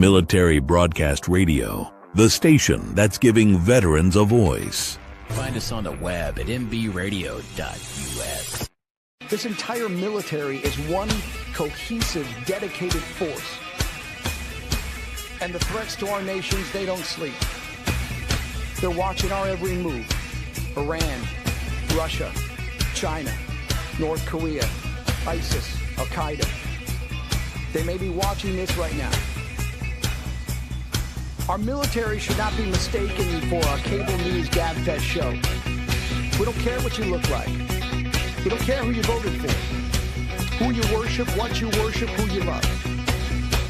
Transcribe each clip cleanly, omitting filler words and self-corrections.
Military Broadcast Radio, the station that's giving veterans a voice. Find us on the web at mbradio.us. This entire military is one cohesive, dedicated force. And the threats to our nations, they don't sleep. They're watching our every move. Iran, Russia, China, North Korea, ISIS, Al-Qaeda. They may be watching this right now. Our military should not be mistaken for a cable news gabfest show. We don't care what you look like. We don't care who you voted for, who you worship, what you worship, who you love.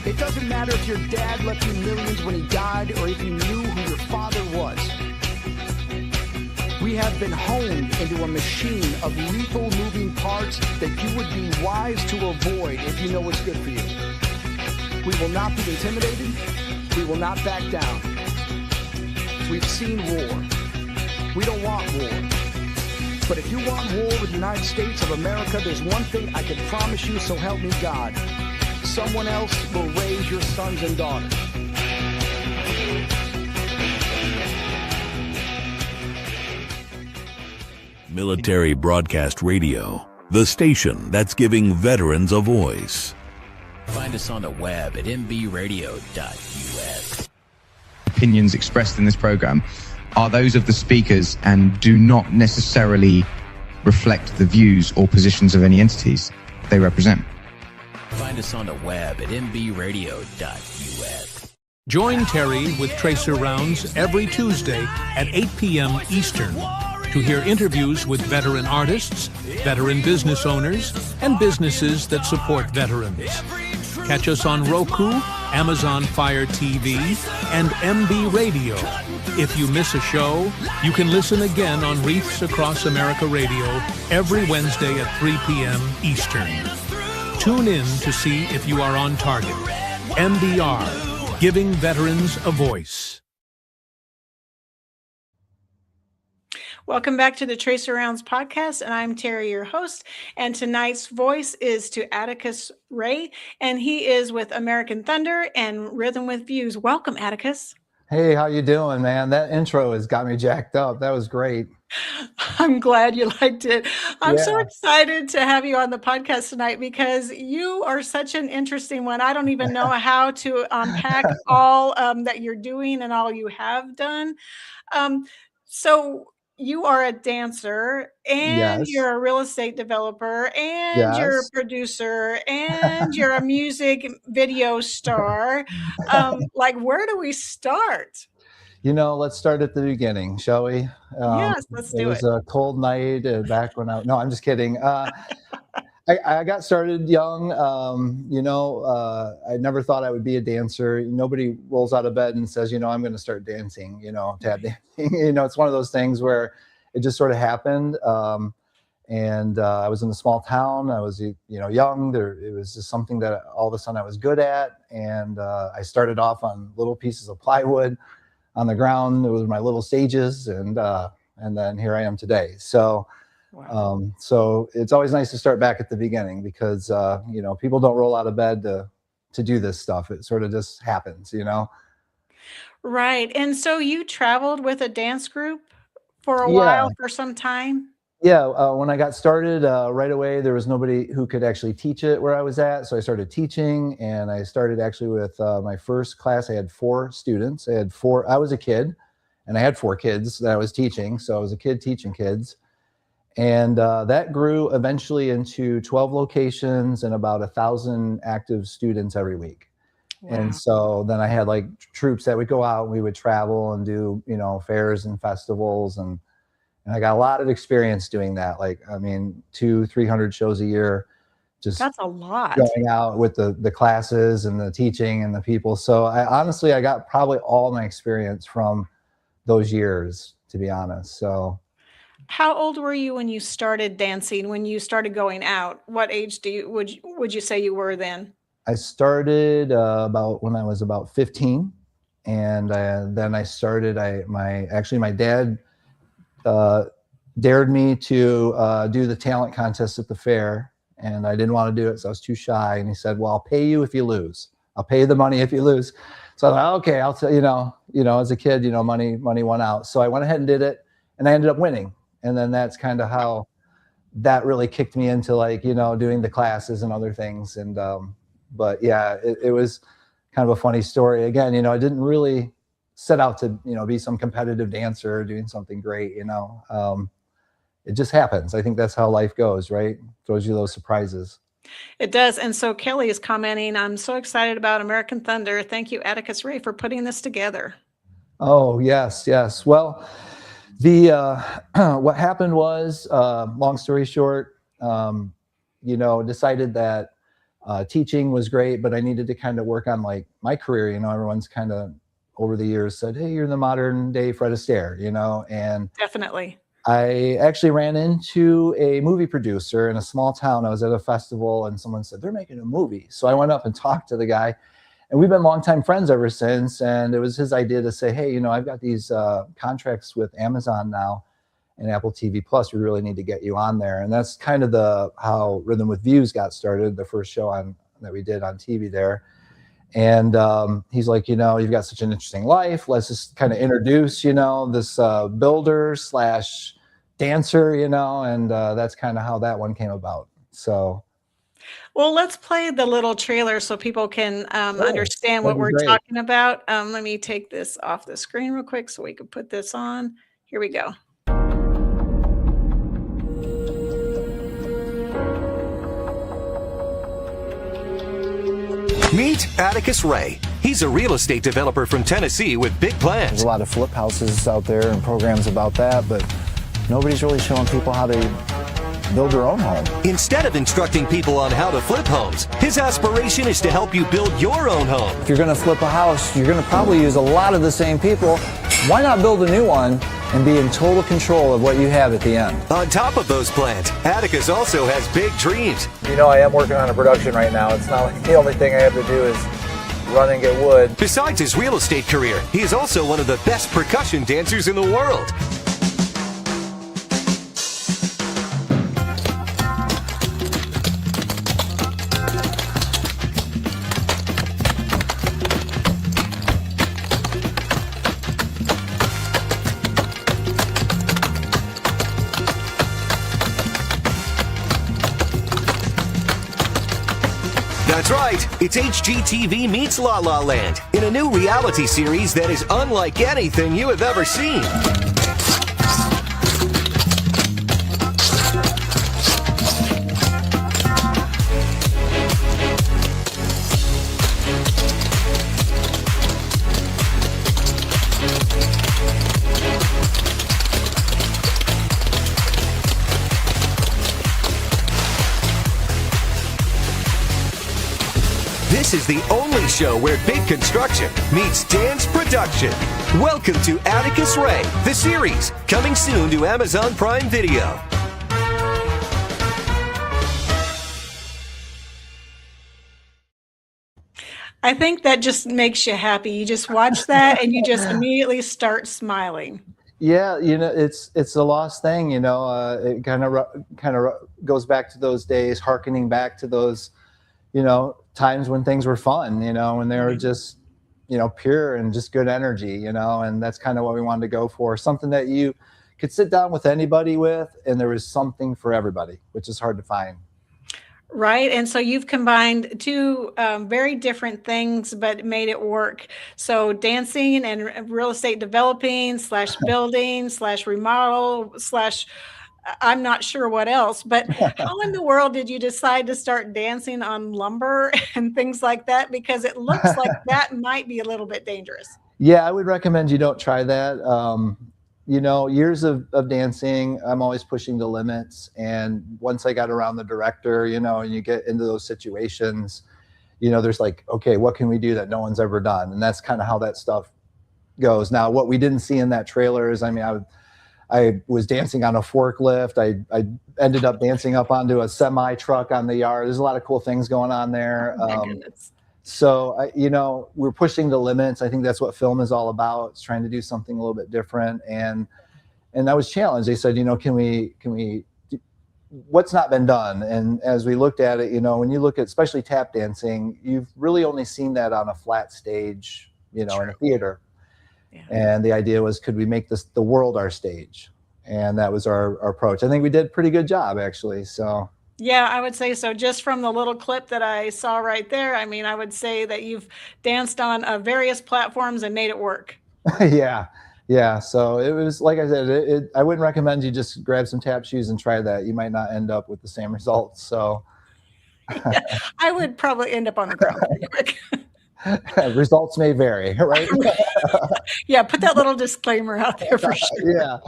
It doesn't matter if your dad left you millions when he died or if you knew who your father was. We have been honed into a machine of lethal moving parts that you would be wise to avoid if you know what's good for you. We will not be intimidated. We will not back down. We've seen war. We don't want war. But if you want war with the United States of America, there's one thing I can promise you, so help me God. Someone else will raise your sons and daughters. Military Broadcast Radio, the station that's giving veterans a voice. Find us on the web at mbradio.us. Opinions expressed in this program are those of the speakers and do not necessarily reflect the views or positions of any entities they represent. Find us on the web at mbradio.us. Join Terry with Tracer Rounds every Tuesday at 8 p.m. Eastern to hear interviews with veteran artists, veteran business owners, and businesses that support veterans. Catch us on Roku, Amazon Fire TV, and MB Radio. If you miss a show, you can listen again on Reefs Across America Radio every Wednesday at 3 p.m. Eastern. Tune in to see if you are on target. MBR, giving veterans a voice. Welcome back to the Tracer Rounds podcast, and I'm Terry, your host. And tonight's voice is to Atticus Ray, and he is with American Thunder and Rhythm with Views. Welcome, Atticus. Hey, how you doing, man? That intro has got me jacked up. That was great. I'm glad you liked it. I'm so excited to have you on the podcast tonight because you are such an interesting one. I don't even know how to unpack all that you're doing and all you have done. So you are a dancer and you're a real estate developer and you're a producer and you're a music video star. Like, where do we start? You know, let's start at the beginning, shall we? Yes, let's do it. It was a cold night back when no, I'm just kidding. I got started young. I never thought I would be a dancer. Nobody rolls out of bed and says, I'm going to start dancing, tap dancing. It's one of those things where it just sort of happened. And I was in a small town. I was, young. It was just something that all of a sudden I was good at. And I started off on little pieces of plywood on the ground. It was my little stages. And then here I am today. So, wow. So it's always nice to start back at the beginning because, people don't roll out of bed to do this stuff. It sort of just happens, Right. And so you traveled with a dance group for a while, for some time? Yeah. When I got started right away, there was nobody who could actually teach it where I was at. So I started teaching, and I started actually with my first class. I had 4 students. I was a kid, and I had 4 kids that I was teaching. So I was a kid teaching kids. And that grew eventually into 12 locations and about 1,000 active students every week. Wow. And so then I had like troops that would go out and we would travel and do, fairs and festivals. And I got a lot of experience doing that. 200-300 shows a year. That's a lot. Going out with the classes and the teaching and the people. So I got probably all my experience from those years, to be honest. So. How old were you when you started dancing, when you started going out? What age would you say you were then? I started about when I was about 15, and then I started. My dad dared me to do the talent contest at the fair, and I didn't want to do it, so I was too shy. And he said, "Well, I'll pay you if you lose. I'll pay you the money if you lose. So I thought, okay, I'll tell as a kid, money won out. So I went ahead and did it, and I ended up winning. And then that's kind of how that really kicked me into like, doing the classes and other things. And, but yeah, it was kind of a funny story. Again, I didn't really set out to, be some competitive dancer or doing something great, it just happens. I think that's how life goes, right? Throws you those surprises. It does. And so Kelly is commenting, I'm so excited about American Thunder. Thank you, Atticus Ray, for putting this together. Oh, yes. Well, what happened was, long story short, decided that teaching was great, but I needed to kind of work on like my career. Everyone's kind of over the years said, hey, you're the modern day Fred Astaire, and definitely. I actually ran into a movie producer in a small town. I was at a festival and someone said, they're making a movie. So I went up and talked to the guy, and we've been longtime friends ever since. And it was his idea to say, hey, I've got these contracts with Amazon now and Apple TV Plus. We really need to get you on there. And that's kind of how Rhythm with Views got started, the first show that we did on TV there. And he's like, you've got such an interesting life. Let's just kind of introduce, this builder / dancer, and that's kind of how that one came about. So. Well, let's play the little trailer so people can understand what we're talking about. Let me take this off the screen real quick so we can put this on. Here we go. Meet Atticus Ray. He's a real estate developer from Tennessee with big plans. There's a lot of flip houses out there and programs about that, but nobody's really showing people how to build their own home. Instead of instructing people on how to flip homes, his aspiration is to help you build your own home. If you're going to flip a house, you're going to probably use a lot of the same people. Why not build a new one and be in total control of what you have at the end? On top of those plans, Atticus also has big dreams. I am working on a production right now. It's not like the only thing I have to do is run and get wood. Besides his real estate career, he is also one of the best percussion dancers in the world. That's right, it's HGTV meets La La Land in a new reality series that is unlike anything you have ever seen. This is the only show where big construction meets dance production. Welcome to Atticus Ray, the series, coming soon to Amazon Prime Video. I think that just makes you happy. You just watch that and you just immediately start smiling. Yeah, it's a lost thing. It kind of goes back to those days, hearkening back to those, times when things were fun, when they were just, pure and just good energy, and that's kind of what we wanted to go for. Something that you could sit down with anybody with, and there was something for everybody, which is hard to find. Right. And so you've combined two very different things, but made it work. So dancing and real estate developing / building / remodel / I'm not sure what else, but how in the world did you decide to start dancing on lumber and things like that? Because it looks like that might be a little bit dangerous. Yeah, I would recommend you don't try that. Years of dancing, I'm always pushing the limits. And once I got around the director, and you get into those situations, there's like, okay, what can we do that no one's ever done? And that's kind of how that stuff goes. Now, what we didn't see in that trailer is, I was dancing on a forklift. I ended up dancing up onto a semi truck on the yard. There's a lot of cool things going on there. Oh my goodness. So, we're pushing the limits. I think that's what film is all about. It's trying to do something a little bit different. And I was challenged. They said, can we what's not been done. And as we looked at it, when you look at especially tap dancing, you've really only seen that on a flat stage, in a theater. Yeah. And the idea was, could we make the world our stage? And that was our approach. I think we did a pretty good job, actually. So. Yeah, I would say so. Just from the little clip that I saw right there, I mean, I would say that you've danced on various platforms and made it work. Yeah. So it was, like I said, I wouldn't recommend you just grab some tap shoes and try that. You might not end up with the same results. So I would probably end up on the ground pretty quick. Results may vary, right? Yeah, put that little disclaimer out there for sure.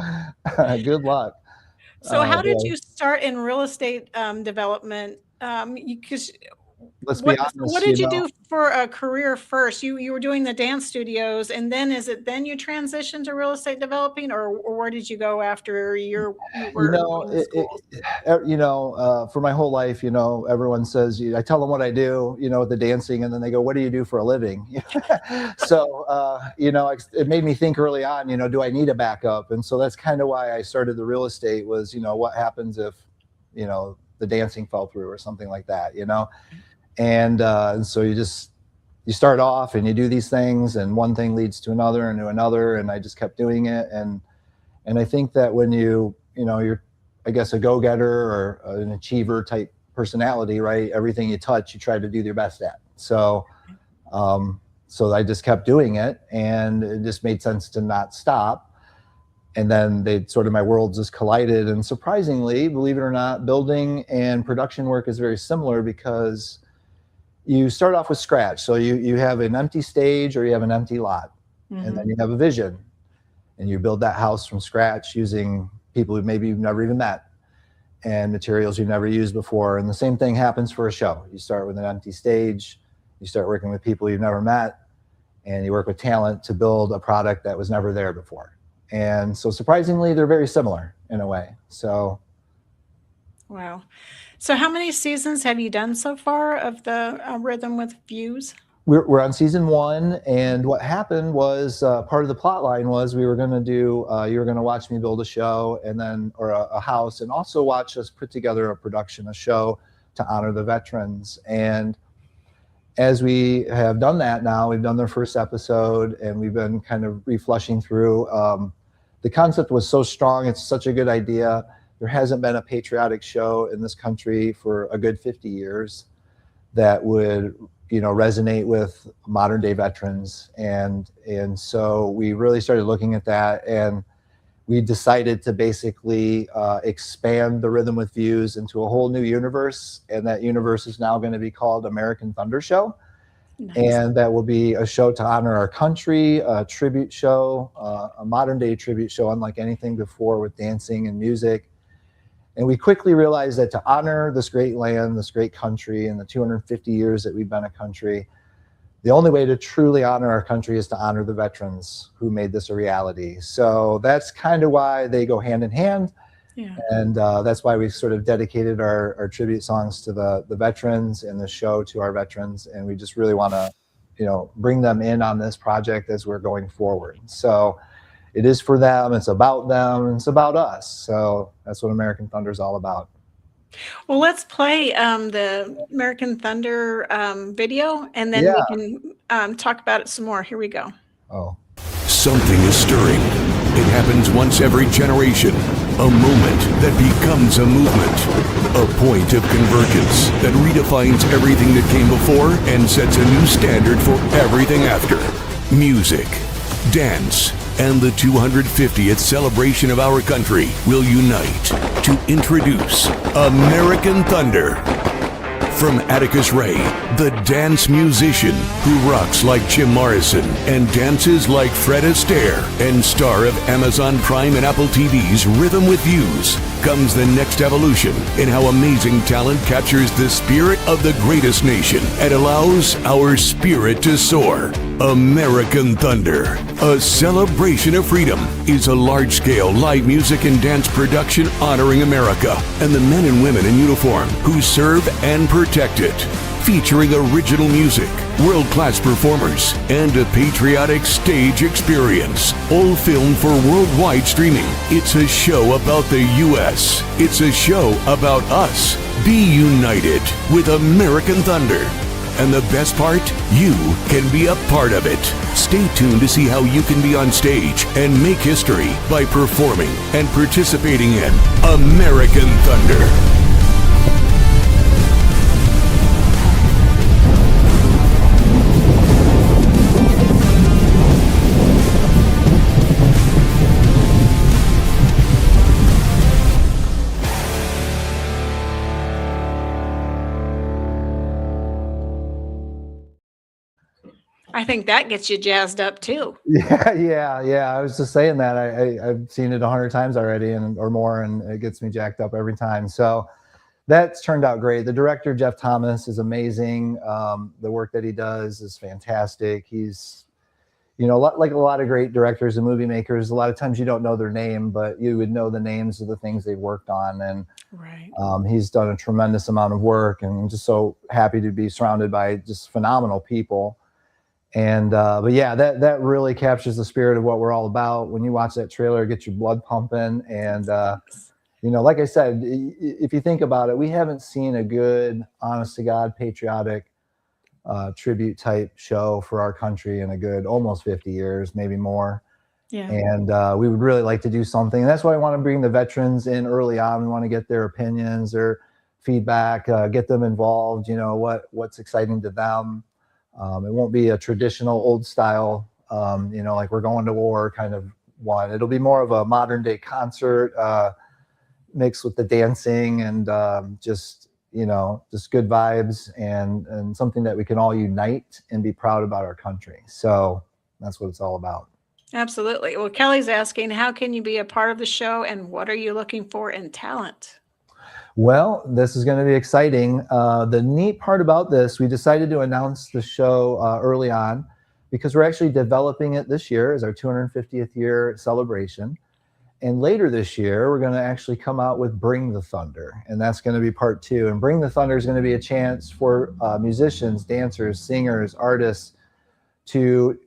Yeah. Good luck. So how did you start in real estate development? Because let's be honest. What did you do for a career first? You were doing the dance studios, and then then you transitioned to real estate developing, or where did you go after you were in school? For my whole life, everyone says, I tell them what I do, with the dancing, and then they go, what do you do for a living? So, it made me think early on, do I need a backup? And so that's kind of why I started the real estate was, what happens if, the dancing fell through or something like that, And so you start off and you do these things, and one thing leads to another and to another, and I just kept doing it. And I think that when you're, I guess, a go-getter or an achiever type personality, right? Everything you touch, you try to do your best at. So, so I just kept doing it, and it just made sense to not stop. And then my worlds just collided. And surprisingly, believe it or not, building and production work is very similar because you start off with scratch. So you have an empty stage or you have an empty lot, and then you have a vision, and you build that house from scratch using people who maybe you've never even met and materials you've never used before. And the same thing happens for a show. You start with an empty stage, you start working with people you've never met, and you work with talent to build a product that was never there before. And so surprisingly, they're very similar in a way. So. Wow. So how many seasons have you done so far of the Rhythm with Views? We're on season 1. And what happened was part of the plot line was we were going to do, you were going to watch me build a show or a house, and also watch us put together a show to honor the veterans. And as we have done that now, we've done their first episode, and we've been kind of reflushing through. The concept was so strong. It's such a good idea. There hasn't been a patriotic show in this country for a good 50 years that would, resonate with modern day veterans. And so we really started looking at that, and we decided to basically expand the Rhythm with Views into a whole new universe. And that universe is now going to be called American Thunder Show. Nice. And that will be a show to honor our country, a tribute show, a modern day tribute show unlike anything before, with dancing and music. And we quickly realized that to honor this great land, this great country, and the 250 years that we've been a country, the only way to truly honor our country is to honor the veterans who made this a reality. So that's kind of why they go hand in hand. Yeah. And that's why we sort of dedicated our tribute songs to the veterans and the show to our veterans. And we just really want to, bring them in on this project as we're going forward. So it is for them, it's about them, and it's about us. So that's what American Thunder is all about. Well, let's play the American Thunder video, and then we can talk about it some more. Here we go. Oh. Something is stirring. It happens once every generation. A moment that becomes a movement. A point of convergence that redefines everything that came before and sets a new standard for everything after. Music, dance, and the 250th celebration of our country will unite to introduce American Thunder. From Atticus Ray, the dance musician who rocks like Jim Morrison and dances like Fred Astaire, and star of Amazon Prime and Apple TV's Rhythm with Views, comes the next evolution in how amazing talent captures the spirit of the greatest nation and allows our spirit to soar. American Thunder, a celebration of freedom, is a large-scale live music and dance production honoring America and the men and women in uniform who serve and protect it. featuring original music, world-class performers, and a patriotic stage experience, all filmed for worldwide streaming. It's a show about the U.S. It's a show about us. Be united with American Thunder. And the best part? You can be a part of it. Stay tuned to see how you can be on stage and make history by performing and participating in American Thunder. I think that gets you jazzed up too. Yeah. I was just saying that I've seen it 100 times already or more, and it gets me jacked up every time. So that's turned out great. The director, Jeff Thomas, is amazing. The work that he does is fantastic. He's, like a lot of great directors and movie makers, a lot of times you don't know their name, but you would know the names of the things they've worked on. And he's done a tremendous amount of work, and I'm just so happy to be surrounded by just phenomenal people. And but yeah, that really captures the spirit of what we're all about. When you watch that trailer, it gets your blood pumping. And like I said, if you think about it, we haven't seen a good, honest to God, patriotic tribute type show for our country in a good almost 50 years, maybe more. Yeah. And we would really like to do something. And that's why I want to bring the veterans in early on. We want to get their opinions, their feedback, get them involved. What's exciting to them. It won't be a traditional old style, like we're going to war kind of one. It'll be more of a modern day concert mixed with the dancing and just good vibes and something that we can all unite and be proud about our country. So that's what it's all about. Absolutely. Well, Kelly's asking, how can you be a part of the show, and what are you looking for in talent? Well, this is going to be exciting. The neat part about this, we decided to announce the show early on because we're actually developing it this year as our 250th year celebration. And later this year, we're going to actually come out with Bring the Thunder, and that's going to be part 2. And Bring the Thunder is going to be a chance for musicians, dancers, singers, artists to,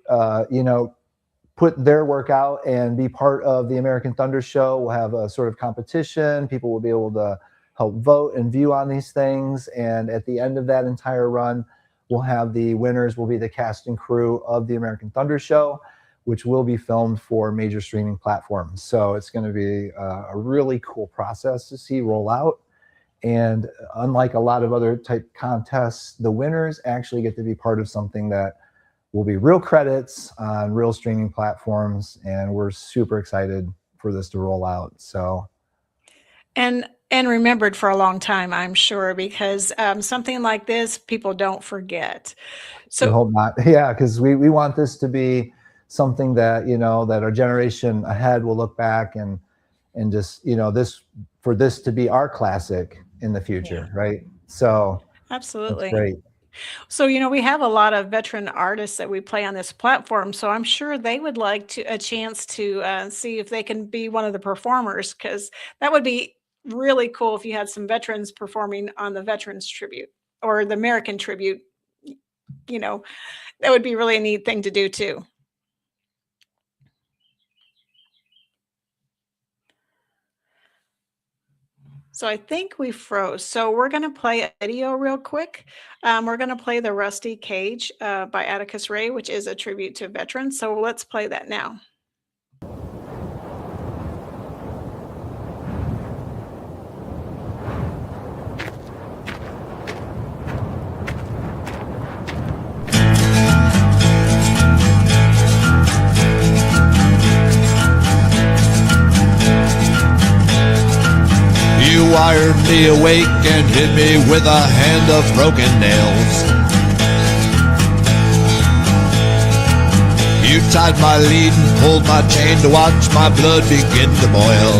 put their work out and be part of the American Thunder show. We'll have a sort of competition. People will be able to help vote and view on these things. And at the end of that entire run, we'll have the winners will be the cast and crew of the American Thunder show, which will be filmed for major streaming platforms. So it's going to be a really cool process to see roll out. And unlike a lot of other type contests, the winners actually get to be part of something that will be real credits on real streaming platforms. And we're super excited for this to roll out. So. And remembered for a long time, I'm sure, because something like this, people don't forget. So I hope not. Yeah, because we want this to be something that, that our generation ahead will look back and just, this to be our classic in the future, right? So absolutely. That's great. So, we have a lot of veteran artists that we play on this platform. So I'm sure they would like a chance to see if they can be one of the performers, because that would be really cool if you had some veterans performing on the Veterans Tribute or the American Tribute. That would be really a neat thing to do too. So I think we froze. So we're going to play a video real quick. We're going to play The Rusty Cage by Atticus Ray, which is a tribute to veterans. So let's play that now. You wired me awake and hit me with a hand of broken nails. You tied my lead and pulled my chain to watch my blood begin to boil.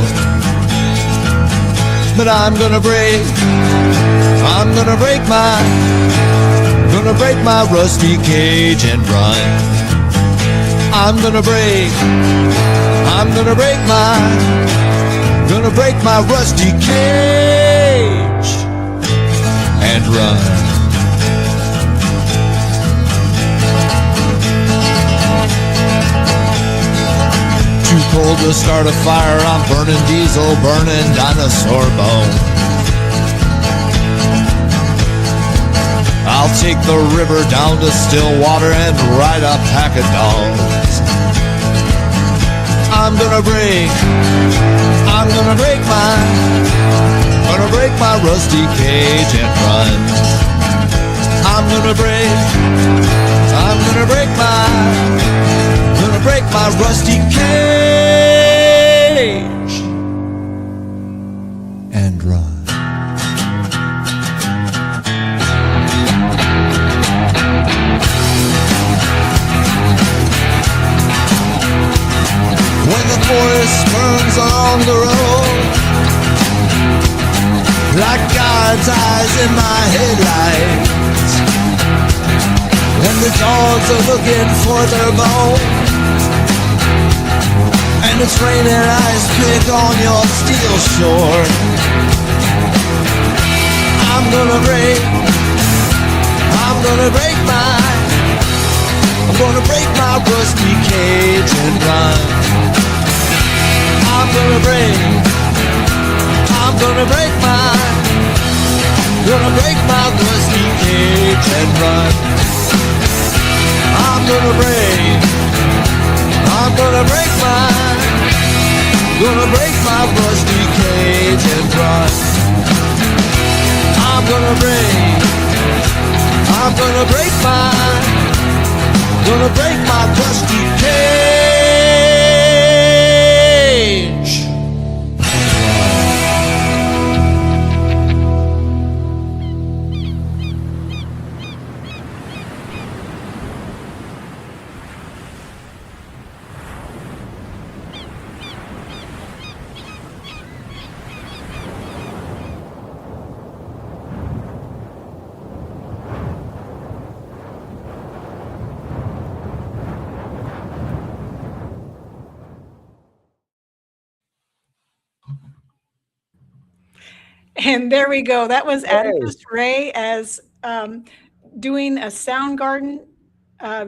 But I'm gonna break my rusty cage and run. I'm gonna break my rusty cage and run. coal to start a fire. I'm burning diesel, burning dinosaur bone. I'll take the river down to Stillwater and ride a pack of dogs. I'm gonna break my rusty cage and run. I'm gonna break my rusty cage and run. When the forest burns along the road, like God's eyes in my headlights, and the dogs are looking for their bone, and it's raining ice pick on your steel shore. I'm gonna break my rusty cage and run. I'm gonna break my rusty cage and run. I'm gonna break my rusty cage and run. I'm gonna break my rusty cage. And there we go. That was Atticus Ray as doing a Soundgarden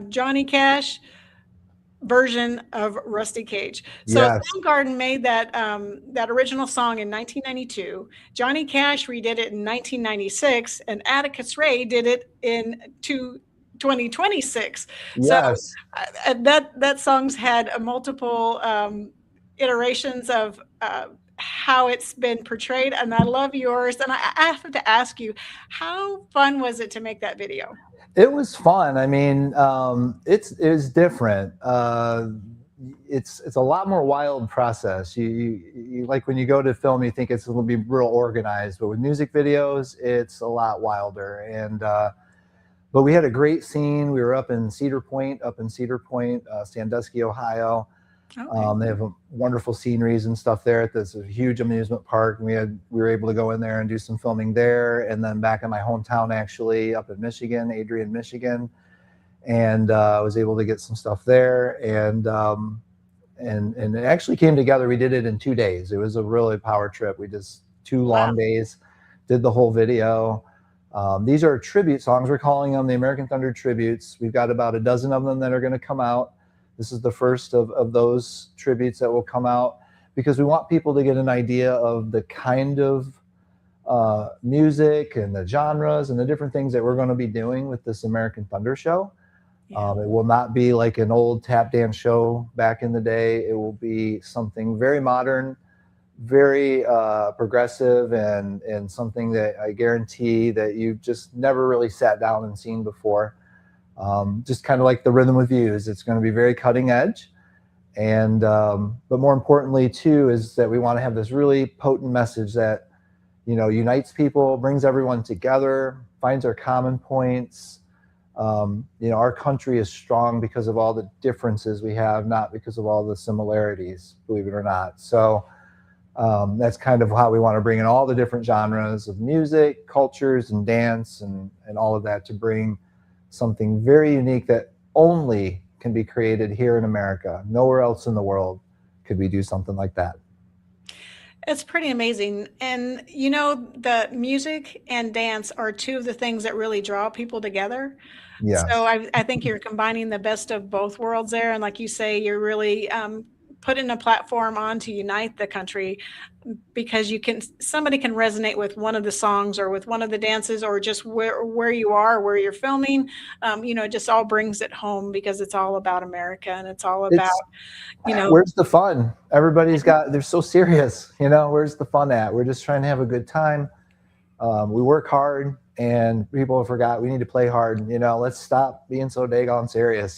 Johnny Cash version of Rusty Cage. So Yes. Soundgarden made that that original song in 1992. Johnny Cash redid it in 1996, and Atticus Ray did it in 2026. Yes. So that song's had multiple iterations of how it's been portrayed, and I love yours. And I have to ask you, how fun was it to make that video? It was fun. I mean, it was different. It's a lot more wild process. You like when you go to film, you think it's going to be real organized, but with music videos, it's a lot wilder. And but we had a great scene. We were up in Cedar Point, Sandusky, Ohio. Okay. They have wonderful sceneries and stuff there. There's a huge amusement park. We were able to go in there and do some filming there, and then back in my hometown, actually up in Michigan, Adrian, Michigan, and I was able to get some stuff there. And it actually came together. We did it in 2 days. It was a really power trip. We just 2 long days, did the whole video. These are tribute songs. We're calling them the American Thunder tributes. We've got about a dozen of them that are going to come out. This is the first of those tributes that will come out, because we want people to get an idea of the kind of music and the genres and the different things that we're going to be doing with this American Thunder show. Yeah. It will not be like an old tap dance show back in the day. It will be something very modern, very progressive, and something that I guarantee that you've just never really sat down and seen before. Just kind of like the Rhythm with Views. It's going to be very cutting edge. And, but more importantly too, is that we want to have this really potent message that, you know, unites people, brings everyone together, finds our common points. You know, our country is strong because of all the differences we have, not because of all the similarities, believe it or not. So that's kind of how we want to bring in all the different genres of music, cultures, and dance, and all of that to bring something very unique that only can be created here in America. Nowhere else in the world could we do something like that. It's pretty amazing. And, you know, the music and dance are 2 of the things that really draw people together. Yes. So I think you're combining the best of both worlds there. And like you say, you're really put in a platform on to unite the country, because somebody can resonate with one of the songs or with one of the dances, or just where you are, where you're filming. It just all brings it home, because it's all about America, and it's all about, where's the fun? They're so serious, where's the fun at? We're just trying to have a good time. We work hard, and people forgot we need to play hard. Let's stop being so daggone serious.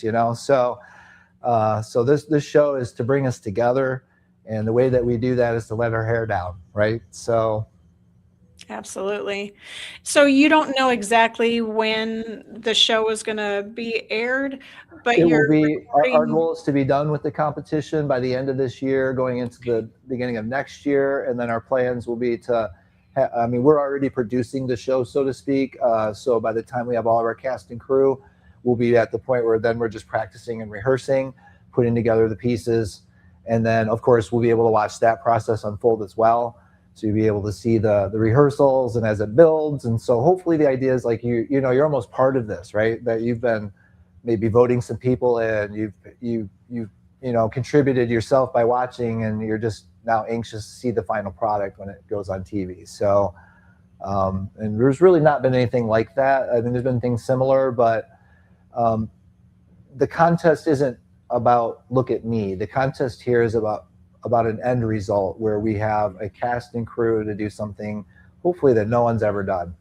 So this show is to bring us together, and the way that we do that is to let our hair down, right? So. Absolutely. So you don't know exactly when the show is going to be aired, but It you're will be. Our recording. goal is to be done with the competition by the end of this year, going into the beginning of next year, and then our plans will be to. We're already producing the show, so to speak. So by the time we have all of our cast and crew, we'll be at the point where then we're just practicing and rehearsing, putting together the pieces, and then of course we'll be able to watch that process unfold as well. So you'll be able to see the rehearsals and as it builds. And so hopefully the idea is like you're almost part of this, right? That you've been maybe voting some people in, you've contributed yourself by watching, and you're just now anxious to see the final product when it goes on TV. So and there's really not been anything like that. I mean, there's been things similar, but the contest isn't about look at me. The contest here is about an end result where we have a cast and crew to do something hopefully that no one's ever done,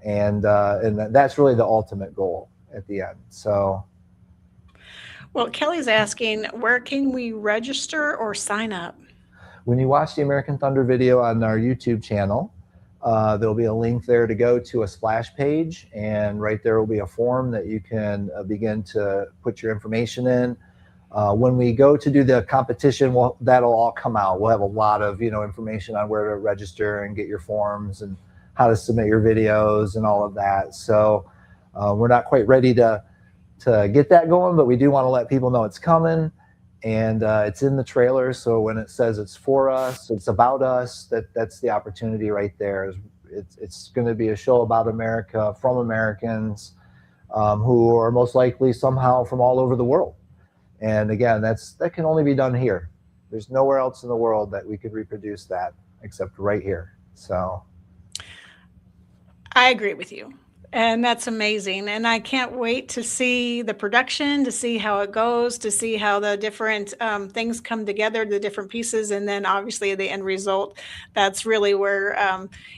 and that's really the ultimate goal at the end. So Well, Kelly's asking, where can we register or sign up? when you watch the American Thunder video on our YouTube channel, there'll be a link there to go to a splash page, and right there will be a form that you can begin to put your information in. When we go to do the competition, that'll all come out. We'll have a lot of information on where to register and get your forms and how to submit your videos and all of that. So we're not quite ready to get that going, but we do want to let people know it's coming, and it's in the trailer. So when it says it's for us, it's about us, that's the opportunity right there. It's going to be a show about America, from Americans who are most likely somehow from all over the world. And again, that can only be done here. There's nowhere else in the world that we could reproduce that except right here. So I agree with you. And that's amazing. And I can't wait to see the production, to see how it goes, to see how the different things come together, the different pieces, and then obviously the end result. That's really where,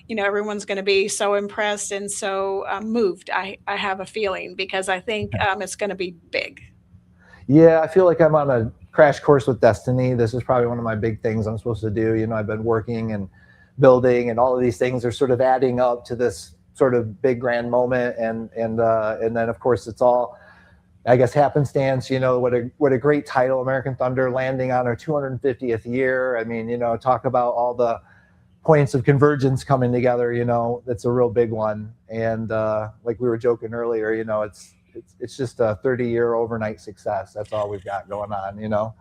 everyone's going to be so impressed and so moved. I have a feeling, because I think it's going to be big. Yeah, I feel like I'm on a crash course with destiny. This is probably one of my big things I'm supposed to do. I've been working and building, and all of these things are sort of adding up to this sort of big grand moment. And then of course it's all, I guess, happenstance. What a great title, American Thunder, landing on our 250th year. I mean, talk about all the points of convergence coming together. That's a real big one. And like we were joking earlier, it's just a 30-year overnight success. That's all we've got going on,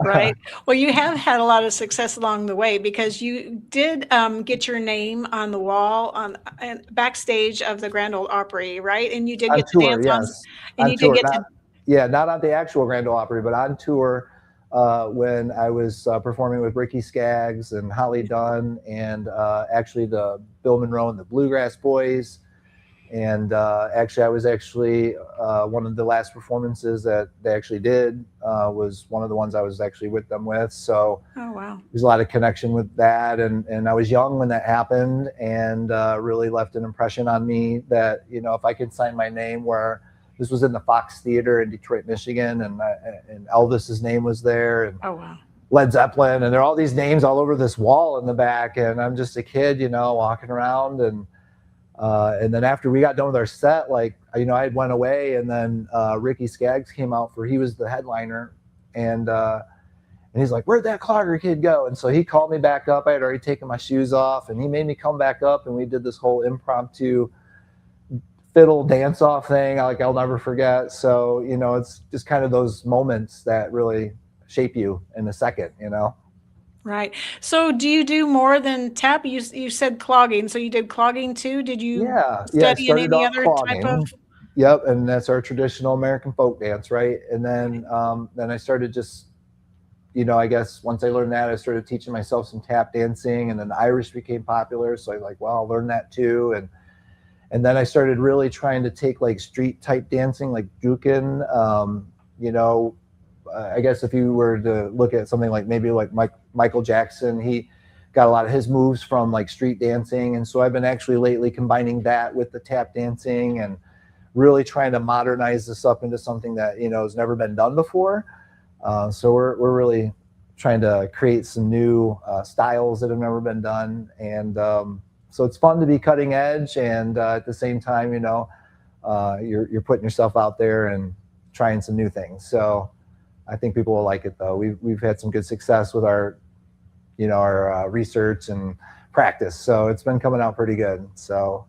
Right. Well, you have had a lot of success along the way, because you did get your name on the wall and backstage of the Grand Ole Opry, right? And you did on get to tour, dance yes. and On you tour, did get not on the actual Grand Ole Opry, but on tour when I was performing with Ricky Skaggs and Holly Dunn, and actually the Bill Monroe and the Bluegrass Boys. And actually, I was one of the last performances that they actually did was one of the ones I was actually with them with. So oh, wow. There's a lot of connection with that. And I was young when that happened, and really left an impression on me that, if I could sign my name where this was in the Fox Theater in Detroit, Michigan, and Elvis's name was there. And oh, wow. Led Zeppelin, and there are all these names all over this wall in the back. And I'm just a kid, walking around, and then after we got done with our set, I had went away, and then Ricky Skaggs came out he was the headliner, and he's like, "Where'd that Clogger kid go?" And so he called me back up. I had already taken my shoes off, and he made me come back up, and we did this whole impromptu fiddle dance-off thing. I'll never forget. So, it's just kind of those moments that really shape you in a second, Right. So do you do more than tap? You said clogging. So you did clogging too? Did you study in any other type of? Yep. And that's our traditional American folk dance. Right. And then I started just I guess once I learned that, I started teaching myself some tap dancing, and then Irish became popular. So I like, well, I'll learn that too. And then I started really trying to take like street type dancing, like jukin. I guess if you were to look at something like maybe like Michael Jackson, he got a lot of his moves from like street dancing. And so I've been actually lately combining that with the tap dancing and really trying to modernize this up into something that, has never been done before. So we're really trying to create some new styles that have never been done. And so it's fun to be cutting edge. And at the same time, you're putting yourself out there and trying some new things. So I think people will like it, though. We've had some good success with our research and practice. So it's been coming out pretty good. So.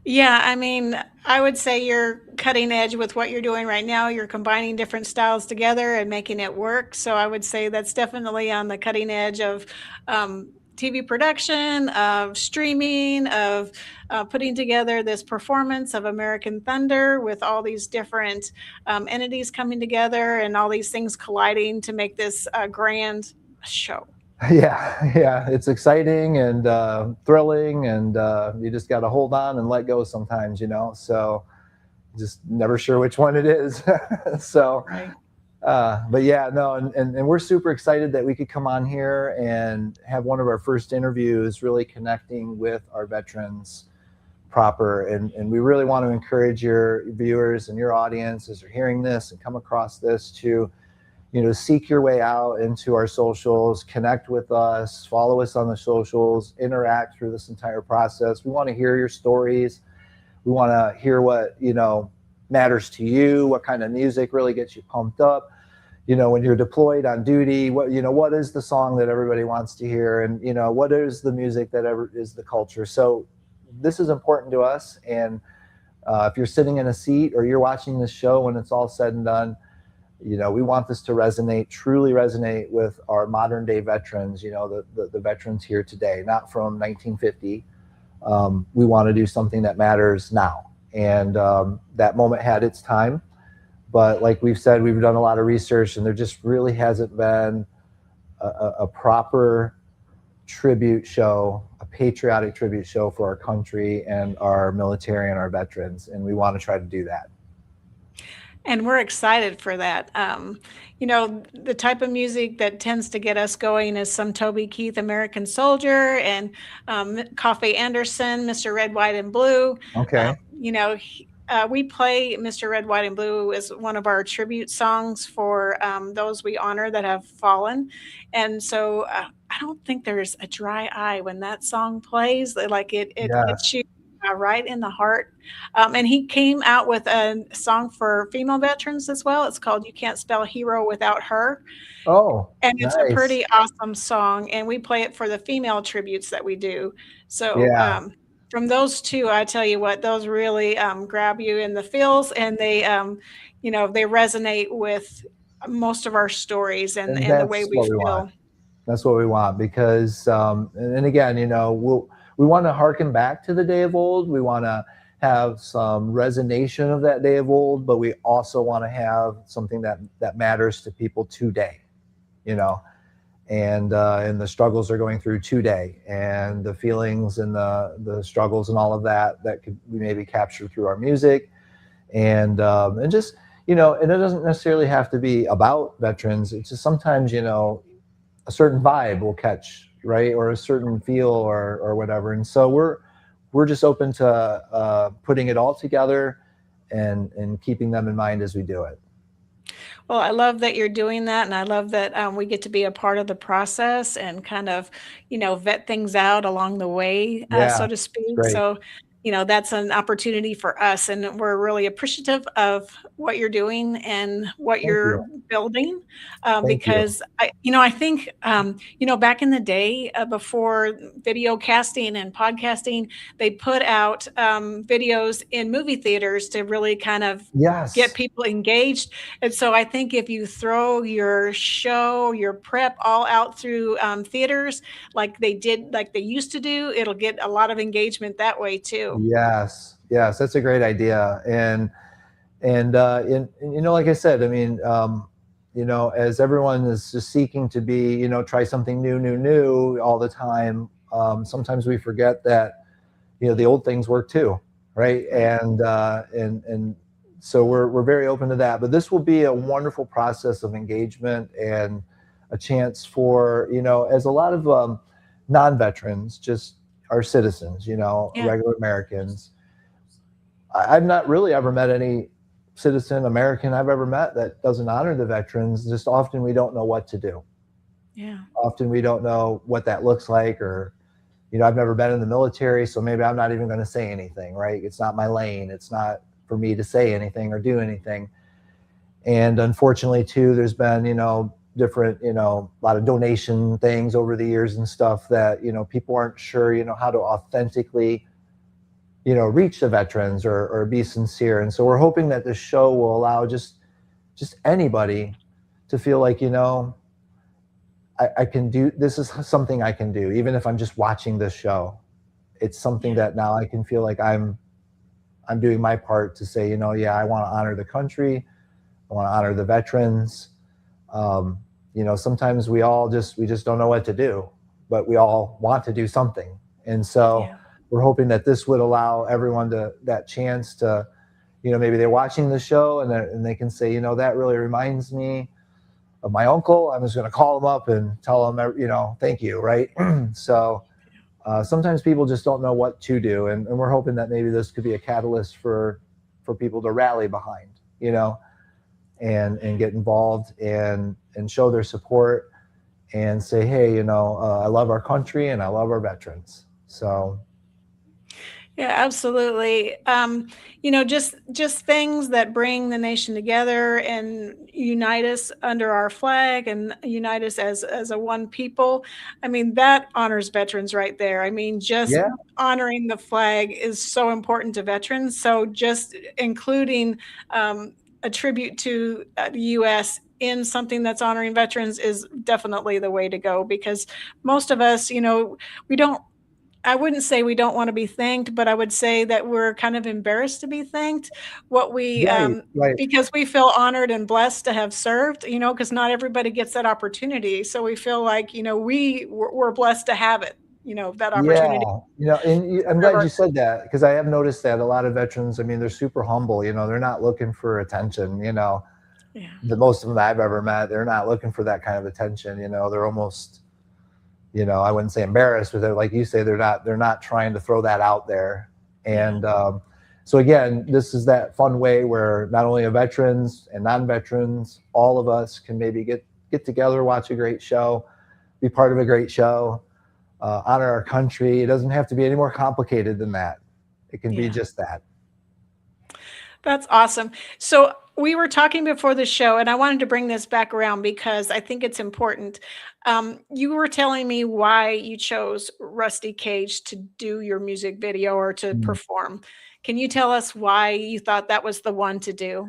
Yeah, I mean, I would say you're cutting edge with what you're doing right now. You're combining different styles together and making it work. So I would say that's definitely on the cutting edge of TV production, of streaming, of putting together this performance of American Thunder with all these different entities coming together and all these things colliding to make this grand show. Yeah, it's exciting and thrilling, and you just got to hold on and let go sometimes, so just never sure which one it is. So, right. But yeah, no, and we're super excited that we could come on here and have one of our first interviews really connecting with our veterans proper. And we really want to encourage your viewers and your audience as you're hearing this and come across this to seek your way out into our socials, connect with us, follow us on the socials, interact through this entire process. We want to hear your stories. We want to hear what, matters to you, what kind of music really gets you pumped up. When you're deployed on duty, what is the song that everybody wants to hear? And, what is the music that ever is the culture? So this is important to us. And if you're sitting in a seat or you're watching this show when it's all said and done, we want this to truly resonate with our modern day veterans, the veterans here today, not from 1950. We want to do something that matters now. And that moment had its time. But like we've said, we've done a lot of research, and there just really hasn't been a proper tribute show, a patriotic tribute show for our country and our military and our veterans. And we want to try to do that. And we're excited for that. The type of music that tends to get us going is some Toby Keith, American Soldier, and Coffee Anderson, Mr. Red, White, and Blue. Okay. We play Mr. Red, White, and Blue as one of our tribute songs for those we honor that have fallen. And so I don't think there's a dry eye when that song plays. Like it hits you right in the heart. And he came out with a song for female veterans as well. It's called You Can't Spell Hero Without Her. Oh, and it's nice. a pretty awesome song. And we play it for the female tributes that we do. So from those two, I tell you what, those really grab you in the feels, and they, they resonate with most of our stories and the way we feel. That's what we want, because, and again, we want to harken back to the day of old. We want to have some resonation of that day of old, but we also want to have something that matters to people today, and the struggles they're going through today, and the feelings and the struggles and all of that could be maybe captured through our music, and just, and it doesn't necessarily have to be about veterans. It's just sometimes, a certain vibe will catch, right, or a certain feel or whatever. And so we're just open to putting it all together and keeping them in mind as we do it. Well, I love that you're doing that, and I love that we get to be a part of the process and kind of, vet things out along the way, so to speak. Great. So, that's an opportunity for us, and we're really appreciative of what you're doing and what you're building, because I think, back in the day, before video casting and podcasting, they put out videos in movie theaters to really kind of get people engaged. And so I think if you throw your show, your prep all out through theaters, like they used to do, it'll get a lot of engagement that way too. Yes, that's a great idea. And like I said, I mean, as everyone is just seeking to be, try something new all the time, sometimes we forget that, the old things work too, right? And so we're very open to that. But this will be a wonderful process of engagement and a chance for, as a lot of non-veterans, just our citizens, Yeah. regular Americans. I've not really ever met any citizen American I've ever met that doesn't honor the veterans. Just often we don't know what to do. Yeah. Often we don't know what that looks like, or, I've never been in the military, so maybe I'm not even going to say anything, right? It's not my lane. It's not for me to say anything or do anything. And unfortunately, too, there's been, different, a lot of donation things over the years and stuff that, people aren't sure, how to authentically, reach the veterans or be sincere. And so we're hoping that this show will allow just anybody to feel like, I can do, this is something I can do, even if I'm just watching this show. It's something that now I can feel like I'm doing my part to say, yeah, I want to honor the country. I want to honor the veterans. Sometimes we just don't know what to do, but we all want to do something. And so we're hoping that this would allow everyone that chance to, maybe they're watching the show and they can say, that really reminds me of my uncle. I'm just going to call him up and tell him, thank you. Right. So sometimes people just don't know what to do. And we're hoping that maybe this could be a catalyst for people to rally behind, and get involved and show their support and say, hey, I love our country and I love our veterans. So. Yeah, absolutely. Just things that bring the nation together and unite us under our flag and unite us as a one people. I mean, that honors veterans right there. I mean, just honoring the flag is so important to veterans. So just including a tribute to the U.S. in something that's honoring veterans is definitely the way to go, because most of us, we don't, I wouldn't say we don't want to be thanked, but I would say that we're kind of embarrassed to be thanked. Right. Because we feel honored and blessed to have served, because not everybody gets that opportunity. So we feel like, we're blessed to have it, that opportunity. And I'm glad you said that, because I have noticed that a lot of veterans, I mean, they're super humble, they're not looking for attention, the most of them I've ever met, they're not looking for that kind of attention, they're almost, I wouldn't say embarrassed, but like you say, they're not trying to throw that out there. And so again, this is that fun way where not only veterans and non-veterans, all of us can maybe get together, watch a great show, be part of a great show, honor our country. It doesn't have to be any more complicated than that. It can be just that. That's awesome. So we were talking before the show, and I wanted to bring this back around because I think it's important. You were telling me why you chose Rusty Cage to do your music video or to perform. Can you tell us why you thought that was the one to do?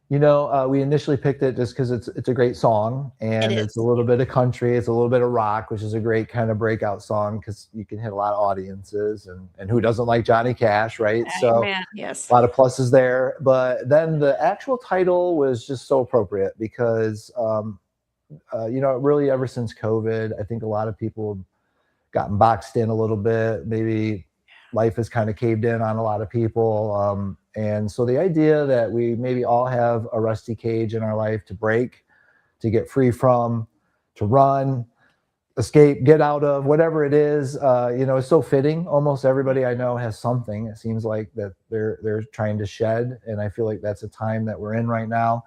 We initially picked it just because it's a great song, and it's a little bit of country, it's a little bit of rock, which is a great kind of breakout song because you can hit a lot of audiences, and who doesn't like Johnny Cash, right? So yes. A lot of pluses there. But then the actual title was just so appropriate because, really ever since COVID, I think a lot of people have gotten boxed in a little bit. Maybe life has kind of caved in on a lot of people. And so the idea that we maybe all have a rusty cage in our life to break, to get free from, to run, escape, get out of, whatever it is, is so fitting. Almost everybody I know has something. It seems like that they're trying to shed. And I feel like that's a time that we're in right now.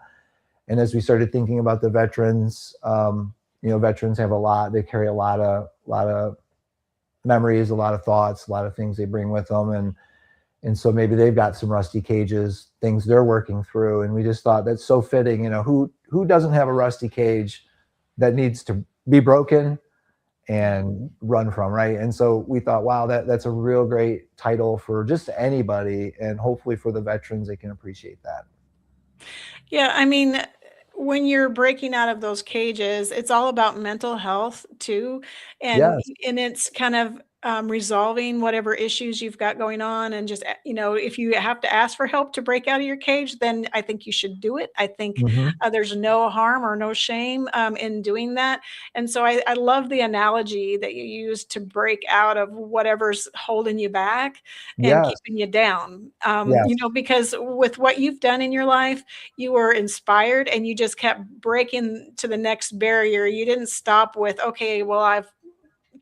And as we started thinking about the veterans, veterans have a lot, they carry a lot of memories, a lot of thoughts, a lot of things they bring with them. And so maybe they've got some rusty cages, things they're working through. And we just thought that's so fitting. Who doesn't have a rusty cage that needs to be broken and run from, right? And so we thought, wow, that's a real great title for just anybody. And hopefully for the veterans, they can appreciate that. Yeah, I mean, when you're breaking out of those cages, it's all about mental health too. And Yes. and it's kind of resolving whatever issues you've got going on, and just, if you have to ask for help to break out of your cage, then I think you should do it. I think Hmm. there's no harm or no shame in doing that. And so I love the analogy that you use to break out of whatever's holding you back and Yes. keeping you down. Yes. Because with what you've done in your life, you were inspired and you just kept breaking to the next barrier. You didn't stop with, okay, well, I've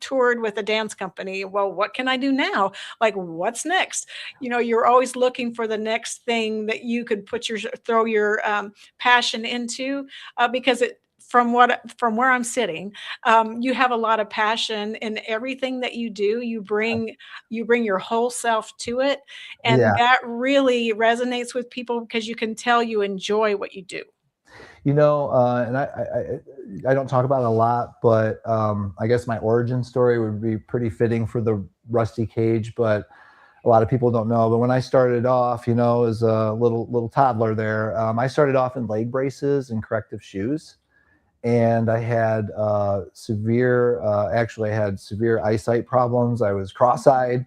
toured with a dance company. Well, what can I do now? Like, what's next? You're always looking for the next thing that you could throw your passion into, because from where I'm sitting, you have a lot of passion in everything that you do. You bring your whole self to it, and Yeah. that really resonates with people because you can tell you enjoy what you do. And I don't talk about it a lot, but I guess my origin story would be pretty fitting for the rusty cage, but a lot of people don't know. But when I started off, as a little toddler there, I started off in leg braces and corrective shoes. And I had actually, I had severe eyesight problems. I was cross-eyed.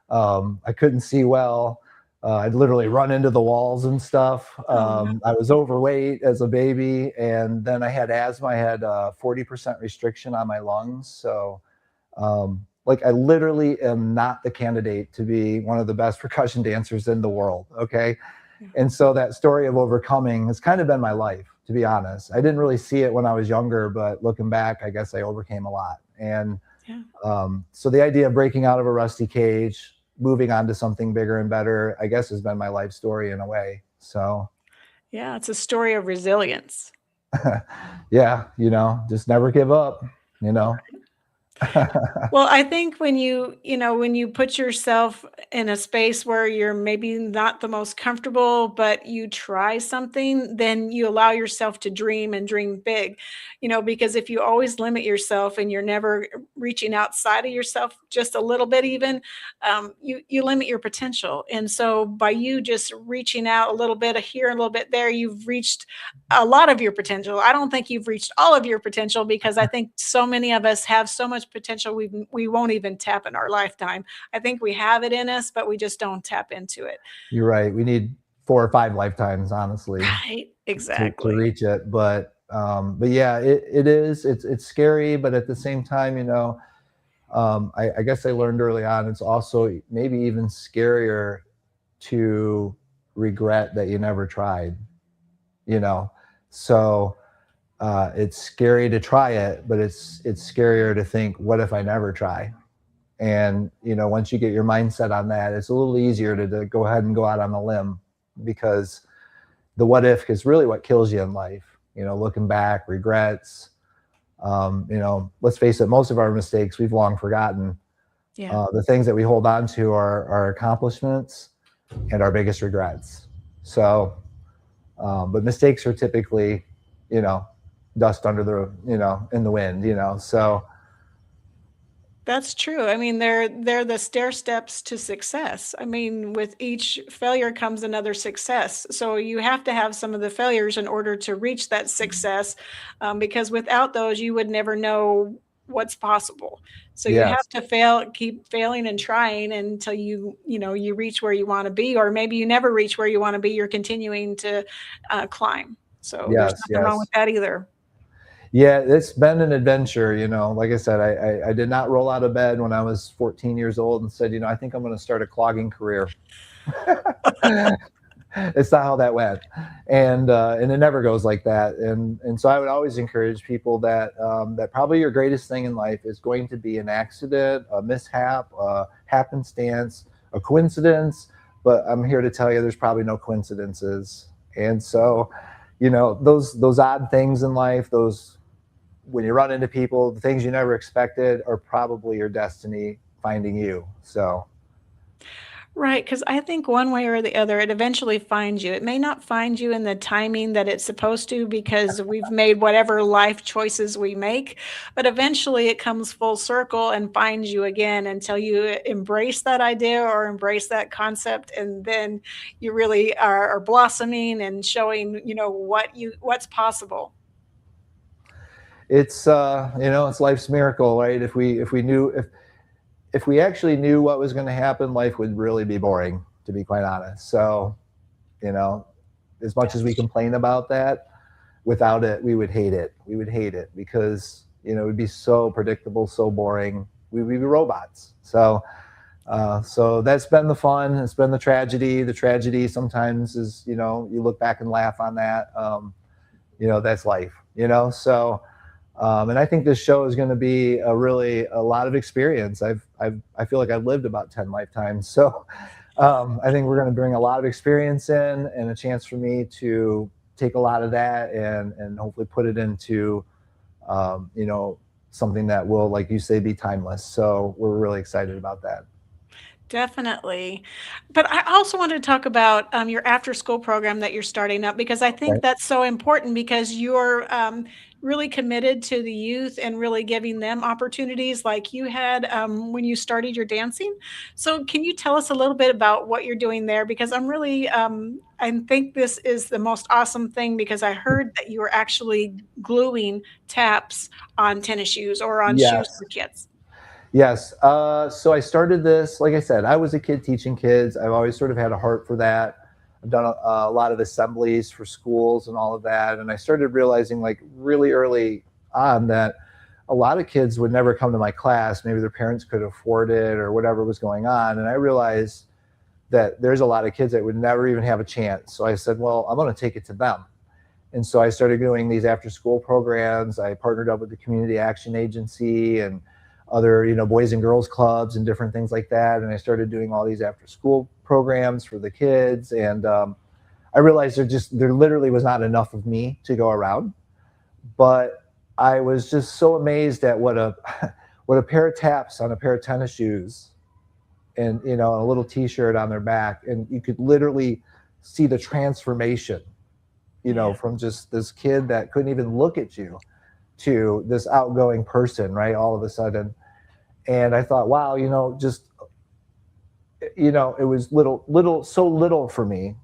I couldn't see well. I'd literally run into the walls and stuff. Oh, no. I was overweight as a baby, and then I had asthma. I had 40% restriction on my lungs. So, like, I literally am not the candidate to be one of the best percussion dancers in the world. Okay. And so that story of overcoming has kind of been my life, to be honest. I didn't really see it when I was younger, but looking back, I guess I overcame a lot. And Yeah. so the idea of breaking out of a rusty cage, moving on to something bigger and better, I guess has been my life story in a way. So Yeah, it's a story of resilience. yeah, just never give up, you know. Well, I think when you put yourself in a space where you're maybe not the most comfortable, but you try something, then you allow yourself to dream and dream big. Because if you always limit yourself and you're never reaching outside of yourself just a little bit, even, you limit your potential. And so by you just reaching out a little bit here, a little bit there, you've reached a lot of your potential. I don't think you've reached all of your potential because I think so many of us have so much potential we won't even tap in our lifetime. I think we have it in us, but we just don't tap into it. You're right. We need 4 or 5 lifetimes, honestly, Right? to Exactly. reach it. But yeah, it is. It's scary, but at the same time, I guess I learned early on. It's also maybe even scarier to regret that you never tried. You know, so it's scary to try it, but it's scarier to think, what if I never try? And once you get your mindset on that, it's a little easier to go ahead and go out on a limb, because the what if is really what kills you in life. Looking back, regrets. Let's face it, most of our mistakes we've long forgotten. Yeah. The things that we hold on to are our accomplishments and our biggest regrets. So, but mistakes are typically, dust under in the wind. So That's true. I mean, they're the stair steps to success. I mean, with each failure comes another success. So you have to have some of the failures in order to reach that success, because without those, you would never know what's possible. So you yes, have to keep failing and trying until you reach where you want to be, or maybe you never reach where you want to be. You're continuing to climb. So there's yes, nothing wrong yes. with that either. Yeah, it's been an adventure. Like I said, I did not roll out of bed when I was 14 years old and said, I think I'm going to start a clogging career. It's not how that went, and it never goes like that. And so I would always encourage people that probably your greatest thing in life is going to be an accident, a mishap, a happenstance, a coincidence. But I'm here to tell you, there's probably no coincidences. And so, those odd things in life, those when you run into people, the things you never expected are probably your destiny finding you. So Right, because I think one way or the other, it eventually finds you. It may not find you in the timing that it's supposed to because we've made whatever life choices we make, but eventually it comes full circle and finds you again until you embrace that idea or embrace that concept, and then you really are blossoming and showing, what's possible. it's it's life's miracle, right? If we knew, if we actually knew what was going to happen, life would really be boring, to be quite honest. So, you know, as much as we complain about that, without it, we would hate it. We would hate it because, you know, it would be so predictable, so boring. We would be robots. So, so that's been the fun. It's been the tragedy. The tragedy sometimes is, you know, you look back and laugh on that. You know, that's life, you know? So, and I think this show is going to be a lot of experience. I feel like I've lived about 10 lifetimes. So, I think we're going to bring a lot of experience in and a chance for me to take a lot of that and hopefully put it into, you know, something that will, like you say, be timeless. So we're really excited about that. Definitely. But I also wanted to talk about your after school program that you're starting up because I think Okay. that's so important because you're really committed to the youth and really giving them opportunities like you had when you started your dancing. So, can you tell us a little bit about what you're doing there? Because I'm really, I think this is the most awesome thing because I heard that you were actually gluing taps on tennis shoes or on shoes Yes. for kids. Yes. So I started this, like I said, I was a kid teaching kids. I've always sort of had a heart for that. I've done a lot of assemblies for schools and all of that. And I started realizing like really early on that a lot of kids would never come to my class. Maybe their parents could afford it or whatever was going on. And I realized that there's a lot of kids that would never even have a chance. So I said, well, I'm going to take it to them. And so I started doing these after school programs. I partnered up with the Community Action Agency and other, you know, boys and girls clubs and different things like that. And I started doing all these after school programs for the kids. And I realized there literally was not enough of me to go around. But I was just so amazed at what a what a pair of taps on a pair of tennis shoes and, you know, a little t-shirt on their back. And you could literally see the transformation, you know, from just this kid that couldn't even look at you to this outgoing person, right? All of a sudden. And I thought, wow, you know, just, you know, it was so little for me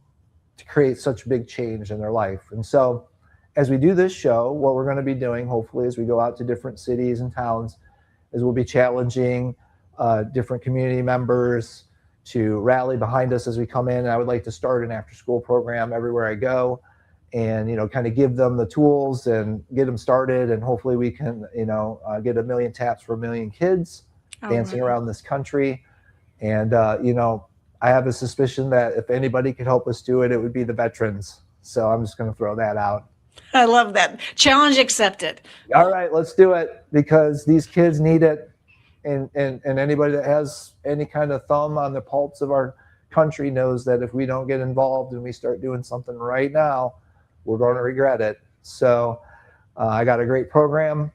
to create such big change in their life. And so as we do this show, what we're going to be doing, hopefully, as we go out to different cities and towns, is we'll be challenging different community members to rally behind us as we come in. And I would like to start an after school program everywhere I go and, you know, kind of give them the tools and get them started. And hopefully we can, you know, get 1 million taps for 1 million kids dancing around this country. And, you know, I have a suspicion that if anybody could help us do it, it would be the veterans. So I'm just going to throw that out. I love that. Challenge accepted. All right, let's do it because these kids need it. And anybody that has any kind of thumb on the pulse of our country knows that if we don't get involved and we start doing something right now, we're going to regret it. So I got a great program.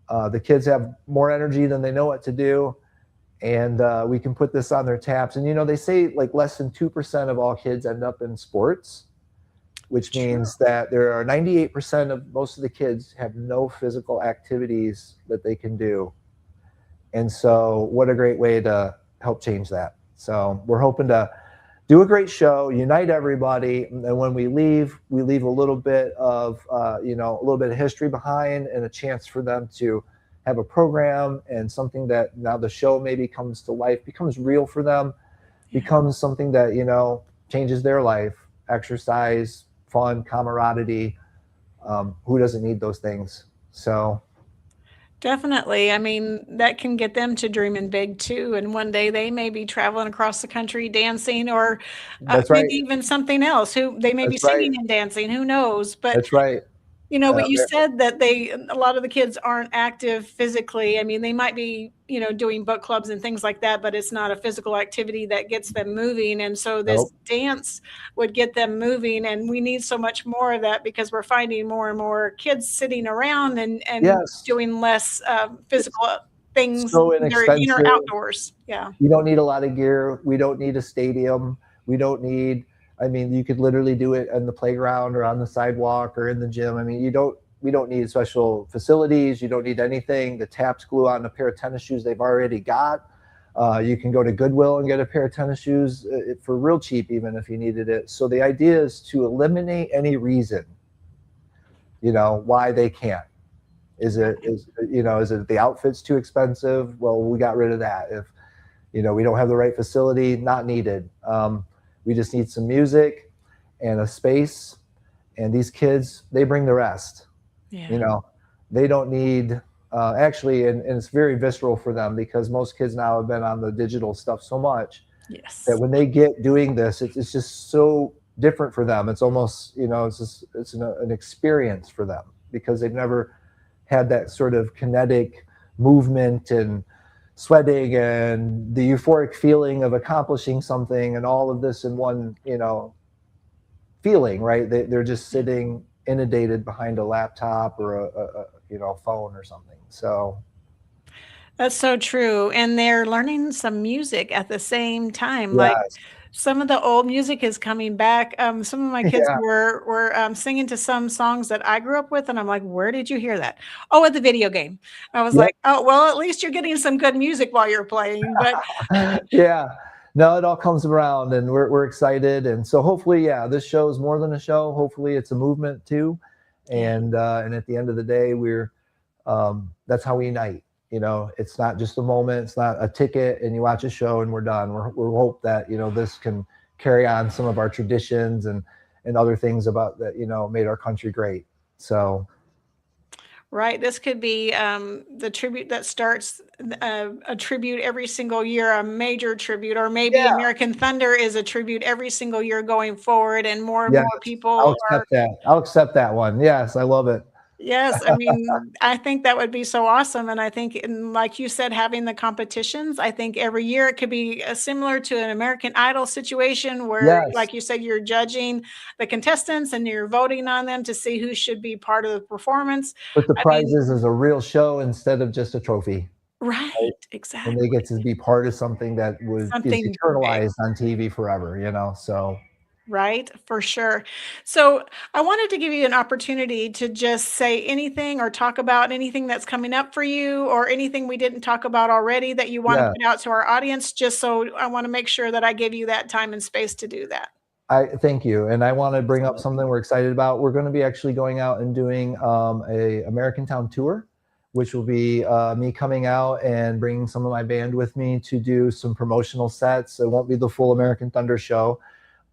The kids have more energy than they know what to do. And we can put this on their taps. And, you know, they say like less than 2% of all kids end up in sports, which means that there are 98% of most of the kids have no physical activities that they can do. And so what a great way to help change that. So we're hoping to do a great show, unite everybody. And when we leave a little bit of, you know, a little bit of history behind and a chance for them to have a program and something that now the show maybe comes to life, becomes real for them, becomes something that, you know, changes their life, exercise, fun, camaraderie. Who doesn't need those things? So definitely. I mean, that can get them to dreaming big too. And one day they may be traveling across the country dancing or that's right. maybe even something else. Who they may be That's right. singing and dancing. Who knows? But That's right. you know, but you said that a lot of the kids aren't active physically. I mean, they might be, you know, doing book clubs and things like that, but it's not a physical activity that gets them moving. And so this dance would get them moving. And we need so much more of that because we're finding more and more kids sitting around and doing less physical things. So inexpensive. You know, outdoors. Yeah. You don't need a lot of gear. We don't need a stadium. We don't need, I mean, you could literally do it on the playground or on the sidewalk or in the gym. I mean, we don't need special facilities. You don't need anything. The taps glue on a pair of tennis shoes they've already got. You can go to Goodwill and get a pair of tennis shoes for real cheap, even if you needed it. So the idea is to eliminate any reason, you know, why they can't. Is it the outfit's too expensive? Well, we got rid of that. We don't have the right facility, not needed. We just need some music and a space, and these kids, they bring the rest. Yeah. They don't need, actually, and it's very visceral for them because most kids now have been on the digital stuff so much that Yes. when they get doing this, it's just so different for them. It's almost, it's an experience for them because they've never had that sort of kinetic movement and sweating and the euphoric feeling of accomplishing something and all of this in one, feeling, right? They're just sitting inundated behind a laptop or a phone or something. So That's so true, and they're learning some music at the same time, like, yes, some of the old music is coming back, some of my kids yeah, were singing to some songs that I grew up with, and I'm like, "Where did you hear that?" "Oh, at the video game." I was yep. like, "Oh, well, at least you're getting some good music while you're playing," but Yeah. No, it all comes around and we're excited. And so hopefully, yeah, this show is more than a show. Hopefully it's a movement too. yeah. And at the end of the day, that's how we unite. It's not just a moment, it's not a ticket and you watch a show and we're done. We hope that, this can carry on some of our traditions and other things about that, made our country great. So Right, this could be, the tribute that starts, a tribute every single year, a major tribute, or maybe yeah, American Thunder is a tribute every single year going forward, and yes, more I'll people are. accept that. I'll accept that one. Yes, I love it. Yes, I mean, I think that would be so awesome, and I think, and like you said, having the competitions, I think every year it could be, similar to an American Idol situation where, Yes. like you said, you're judging the contestants and you're voting on them to see who should be part of the performance. But the I mean, prizes is a real show instead of just a trophy, right? right, And they exactly. get to be part of something that is Something big. eternalized on TV forever. So Right, for sure. So I wanted to give you an opportunity to just say anything or talk about anything that's coming up for you or anything we didn't talk about already that you want to yeah, put out to our audience, just so I want to make sure that I give you that time and space to do that. I thank you. And I want to bring up Absolutely. something we're excited about. We're going to be actually going out and doing a American Town tour, which will be me coming out and bringing some of my band with me to do some promotional sets. It won't be the full American Thunder show,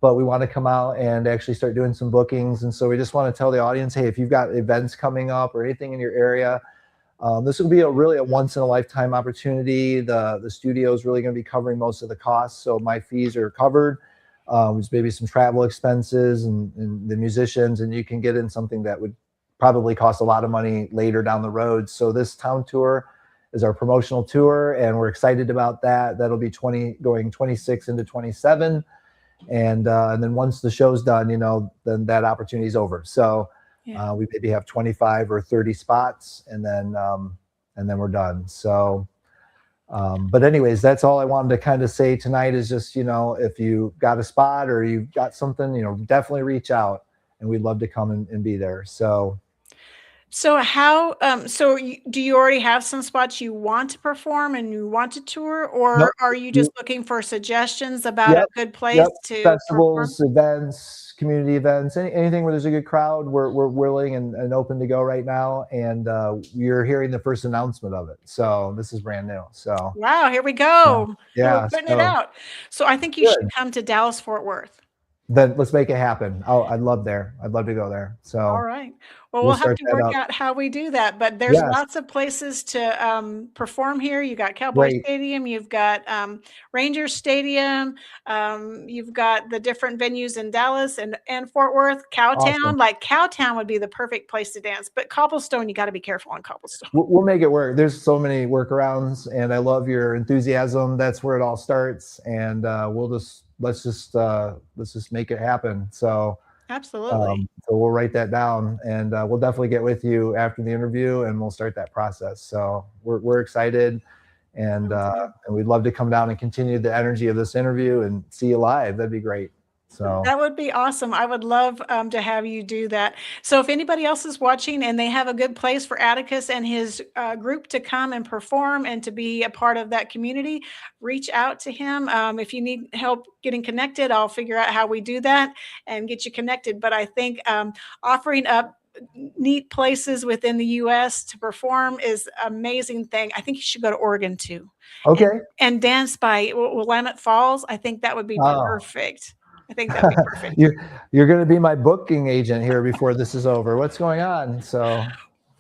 but we want to come out and actually start doing some bookings. And so we just want to tell the audience, hey, if you've got events coming up or anything in your area, this will be really a once in a lifetime opportunity. The studio is really going to be covering most of the costs, so my fees are covered. There's maybe some travel expenses and the musicians, and you can get in something that would probably cost a lot of money later down the road. So this town tour is our promotional tour, and we're excited about that. That'll be going 26 into 27, and then once the show's done, then that opportunity is over. So Yeah. we maybe have 25 or 30 spots, and then we're done. So, but anyways, that's all I wanted to kind of say tonight is just, if you got a spot or you got something, definitely reach out and we'd love to come and be there. So, So how, do you already have some spots you want to perform and you want to tour, nope. or are you just looking for suggestions about a Yep. good place Yep. to perform? Festivals, events, community events, anything where there's a good crowd, we're willing and open to go right now. And you're hearing the first announcement of it. So this is brand new. So Wow, here we yeah, go. We're yeah. putting it So out. So I think you should good. come to Dallas Fort Worth. Then let's make it happen. Oh, I'd love to go there. All So right. Well, we'll we'll have start to that work up. out how we do that, but there's Yes. lots of places to perform here. You got Cowboy Great. Stadium, you've got Ranger Stadium, you've got the different venues in Dallas and Fort Worth. Awesome. Cowtown, like Cowtown would be the perfect place to dance, but Cobblestone, you got to be careful on Cobblestone. We'll make it work. There's so many workarounds, and I love your enthusiasm. That's where it all starts, and let's just make it happen. Absolutely. So we'll write that down, and we'll definitely get with you after the interview, and we'll start that process. So we're excited, Sounds good. and we'd love to come down and continue the energy of this interview and see you live. That'd be great. So That would be awesome. I would love to have you do that. So, if anybody else is watching and they have a good place for Atticus and his group to come and perform and to be a part of that community, reach out to him. If you need help getting connected, I'll figure out how we do that and get you connected. But I think offering up neat places within the U.S. to perform is an amazing thing. I think you should go to Oregon too. Okay. And dance by Willamette Falls. I think that would be perfect. I think that'd be perfect. You're going to be my booking agent here before this is over. What's going on? So.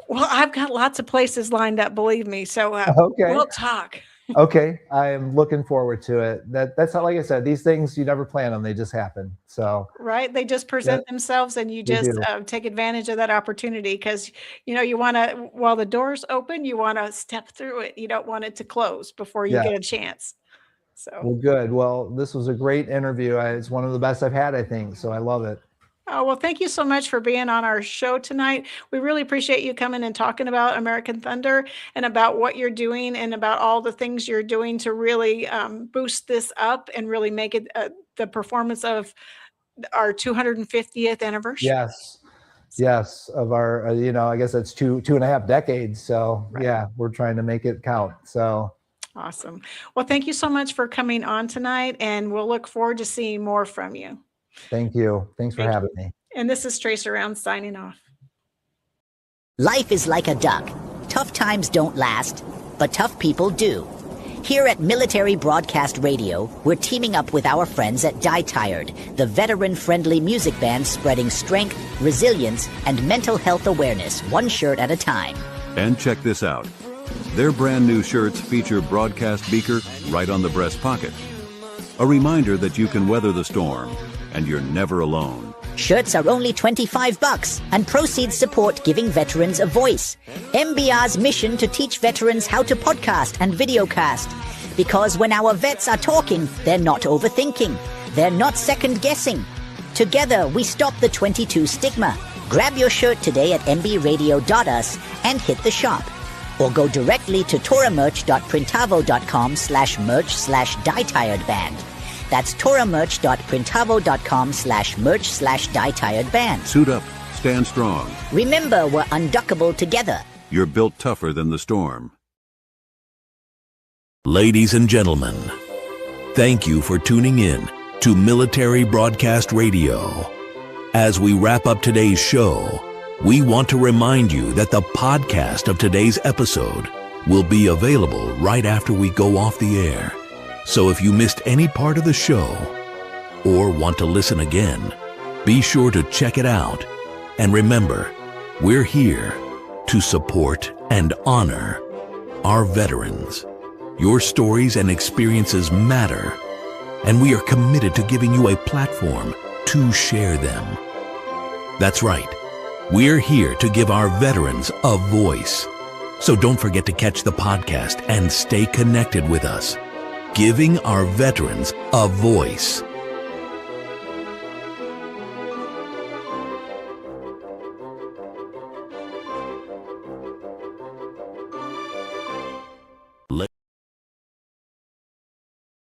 Well, I've got lots of places lined up, believe me. So we'll talk. Okay. I am looking forward to it. That's how, like I said, these things, you never plan them. They just happen. So. Right. They just present themselves, and you just take advantage of that opportunity because, you want to, while the door's open, you want to step through it. You don't want it to close before you get a chance. So. Well, good. Well, this was a great interview. It's one of the best I've had, I think. So I love it. Oh, well, thank you so much for being on our show tonight. We really appreciate you coming and talking about American Thunder and about what you're doing and about all the things you're doing to really boost this up and really make it the performance of our 250th anniversary. Yes. Of our, I guess that's 2.5 decades. So yeah, we're trying to make it count. So. Awesome. Well, thank you so much for coming on tonight, and we'll look forward to seeing more from you. Thank you. Thanks for having me. And this is Trace Around signing off. Life is like a duck. Tough times don't last, but tough people do. Here at Military Broadcast Radio, we're teaming up with our friends at Die Tired, the veteran-friendly music band spreading strength, resilience, and mental health awareness one shirt at a time. And check this out. Their brand new shirts feature broadcast beaker right on the breast pocket. A reminder that you can weather the storm and you're never alone. Shirts are only $25 and proceeds support giving veterans a voice. MBR's mission to teach veterans how to podcast and videocast. Because when our vets are talking, they're not overthinking. They're not second-guessing. Together, we stop the 22 stigma. Grab your shirt today at mbradio.us and hit the shop. Or go directly to toramerch.printavo.com/merch/dietiredband. That's toramerch.printavo.com/merch/dietiredband. Suit up, stand strong. Remember, we're unduckable together. You're built tougher than the storm. Ladies and gentlemen, thank you for tuning in to Military Broadcast Radio. As we wrap up today's show, we want to remind you that the podcast of today's episode will be available right after we go off the air. So if you missed any part of the show or want to listen again, be sure to check it out. And remember, we're here to support and honor our veterans. Your stories and experiences matter, and we are committed to giving you a platform to share them. That's right. We're here to give our veterans a voice. So don't forget to catch the podcast and stay connected with us. Giving our veterans a voice.